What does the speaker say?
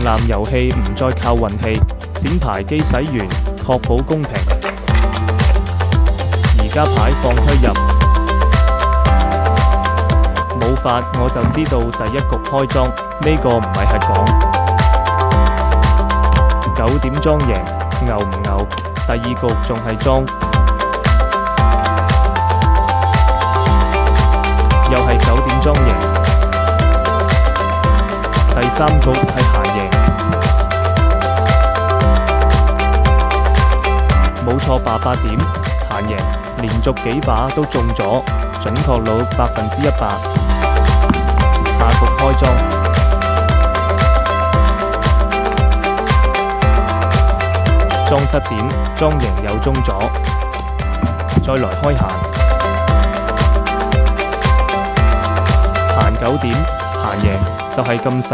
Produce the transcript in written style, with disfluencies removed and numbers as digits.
藍遊戲唔再靠運氣，閃牌機洗完，確保公平。而家牌放推入，冇法我就知道第一局開莊，呢個唔係係講9點莊贏，牛唔牛？第二局仲係莊，又係9點莊贏。第三局係閒贏，冇錯吧？8點閒贏，連續幾把都中咗，準確率100%。下局開莊，莊7點，莊贏又中咗，再來開閒，閒9點，閒贏就係咁神。